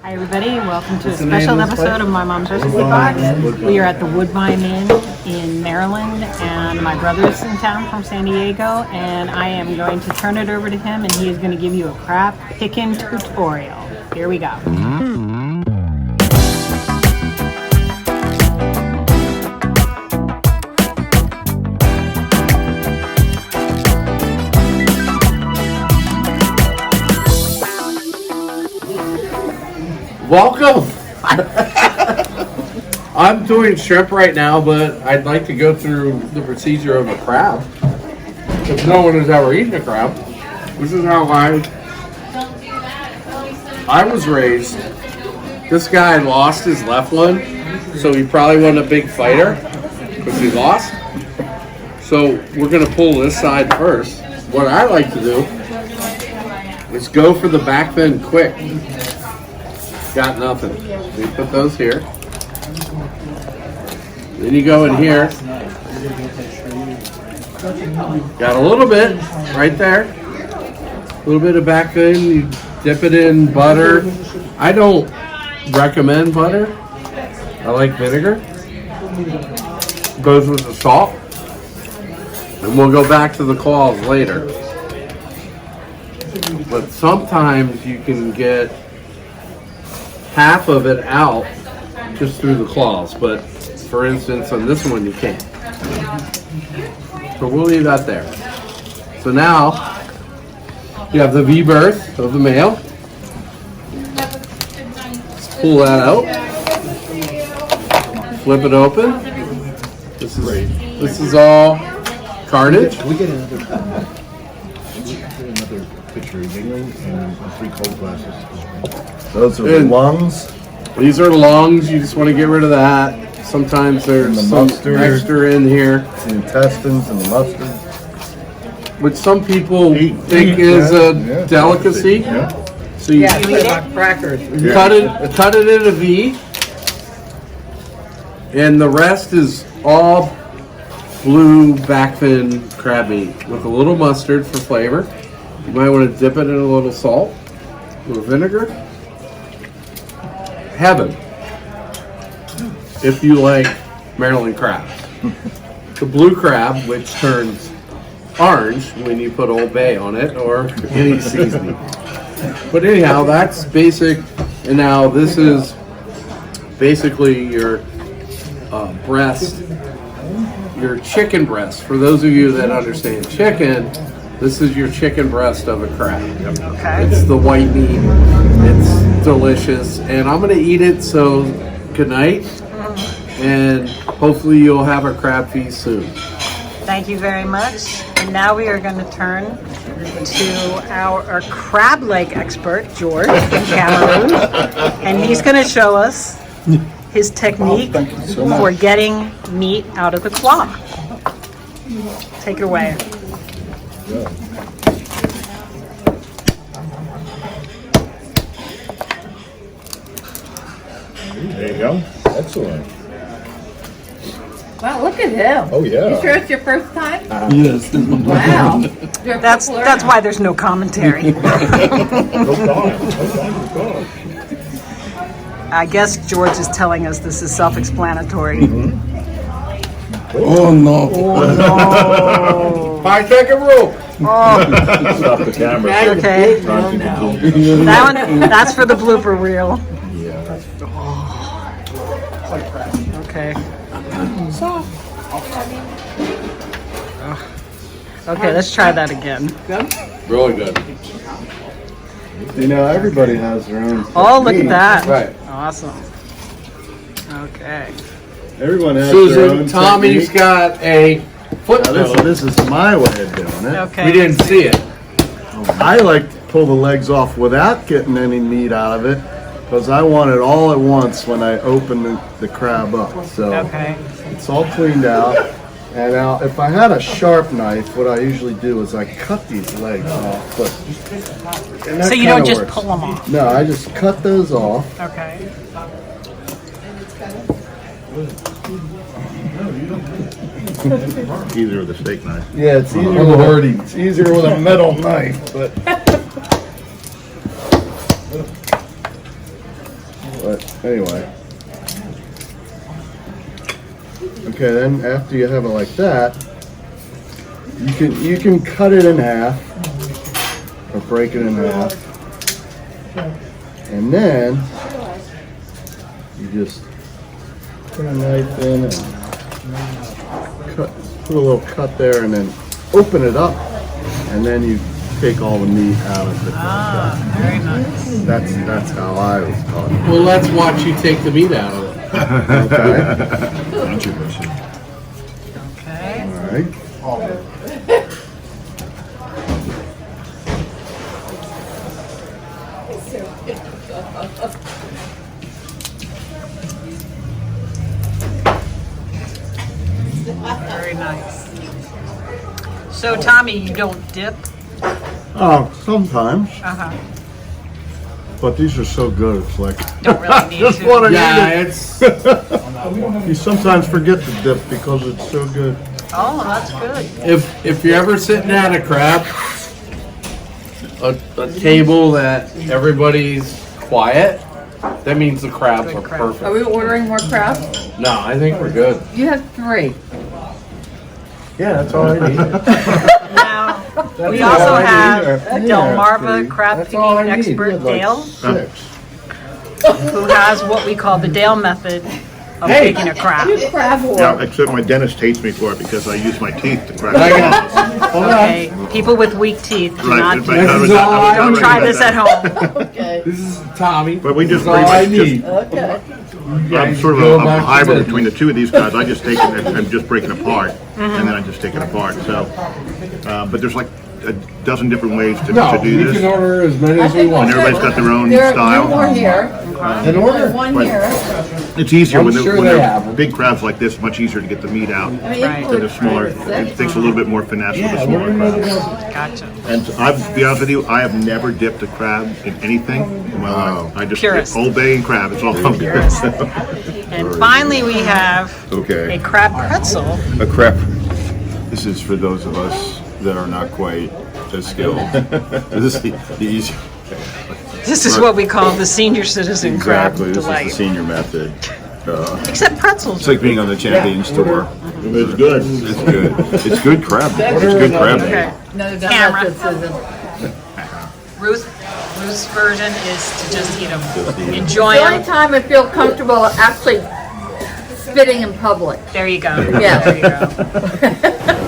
Hi everybody, welcome to a special episode of My Mom's Recipe Box. We are at the Woodbine Inn in Maryland, and my brother's in town from San Diego, and I am going to turn it over to him, and he is going to give you a crab picking tutorial. Here we go. Welcome! I'm doing shrimp right now, but I'd like to go through the procedure of a crab. If no one has ever eaten a crab, this is how I was raised. This guy lost his left one, so he probably wasn't a big fighter because he lost. So we're going to pull this side first. What I like to do is go for the back fin quick. Got nothing. So you put those here. Then you go in here. Got a little bit right there. A little bit of back fin. You dip it in butter. I don't recommend butter. I like vinegar. Goes with the salt. And we'll go back to the claws later. But sometimes you can get half of it out just through the claws, but for instance on this one you can't. So we'll leave that there. So now you have the V-berth of the male. Let's pull that out. Flip it open. This is all carnage. Can we get another picture of England and 3 cold glasses? Those are the lungs. These are the lungs. You just want to get rid of that. Sometimes there's some extra in here. The intestines and the mustard. Which some people think is a delicacy. Yeah. So you crackers. cut it in a V, and the rest is all blue backfin crab meat with a little mustard for flavor. You might want to dip it in a little salt, a little vinegar. Heaven, if you like Maryland crabs. The blue crab, which turns orange when you put Old Bay on it or any seasoning. But anyhow, that's basic. And now this is basically your breast, your chicken breast. For those of you that understand chicken, this is your chicken breast of a crab. Okay. It's the white meat. It's delicious, and I'm gonna eat it. So good night, and hopefully you'll have a crab feast soon. Thank you very much. And now we are going to turn to our crab leg expert, George from Cameroon, and he's going to show us his technique for getting meat out of the claw. Take it away. There you go. Excellent. Wow, look at him. Oh, yeah. You sure it's your first time? Yes. Wow. That's why there's no commentary. No problem. I guess George is telling us this is self-explanatory. Oh, no. Oh 5 second rule. no. Stop the camera. Okay. That one, that's for the blooper reel. Yeah. Okay. Okay, let's try that again. Really good. You know, everybody has their own. Oh, look at that. Right. Awesome. Okay. Everyone has their Susan, own Tommy's technique. got a foot Now, this is my way of doing it. Okay. We didn't see it. I like to pull the legs off without getting any meat out of it because I want it all at once when I open the crab up. So Okay. it's all cleaned out. And now, if I had a sharp knife, what I usually do is I cut these legs off. And that So you don't kinda just works. pull them off. No, I just cut those off. Okay. Easier with a steak knife. Yeah, it's easier with it's easier with a metal knife, but But anyway. Okay, then after you have it like that, you can cut it in half or break it in half, and then you just put a knife in and put a little cut there, and then open it up, and then you take all the meat out of it. Very nice. That's how I was taught. Well, let's watch you take the meat out of it. Okay. Controversy. Okay. All right. Very nice. So, Tommy, you don't dip? Oh, sometimes, Uh-huh. but these are so good. It's like Don't really need just to. want to Yeah, eat it's it. You sometimes forget to dip because it's so good. Oh, that's good. if you're ever sitting at a crab, a table that everybody's quiet, that means the crabs Good are crab. Are perfect. we ordering more crab? No, I think we're good. You have 3. Yeah, that's all I need. Now, we also have Delmarva crab That's all I feeding need. expert Like Dale, 6. who has what we call the Dale method of making a crab. Crab Yeah, except my dentist hates me for it because I use my teeth to crack I it got- off. Hold on. Okay, people with weak teeth do Right, not but do I this. was is not- all I was I not Don't try ready this for at that. home. Okay. This is Tommy. But we just This is all I need. Okay. I'm sort of Go a back to hybrid business. between the two of these guys. I just take it and I'm just breaking apart, and then I just take it apart. So, but there's like a dozen different ways to No, do we this. can order as many as we And want. everybody's got their own There are style. more here. An order. There's one Right. here. It's easier I'm when, sure when they they're have them. big crabs like this. Much easier to get the meat out I mean, Right. than the smaller. It takes a little bit more finesse with the Yeah, smaller we're crabs. gonna Gotcha. And I'll be honest with you, I have never dipped a crab in anything in my life. I just Purist. dip Old Bay and crab. It's all I'm doing. And finally, we have a Okay, crab pretzel. a crap. This is for those of us that are not quite as skilled. This is the easy. This is what we call the senior citizen crab Exactly, this is the delight. senior method. Except pretzels. It's like being on the Champion store. It's good. It's good. It's good crab. It's good crab. Okay. No, Camera. Susan. Ruth's version is to just eat them. Enjoy The only them. time I feel comfortable actually spitting in public. There you go. Yeah. There you go.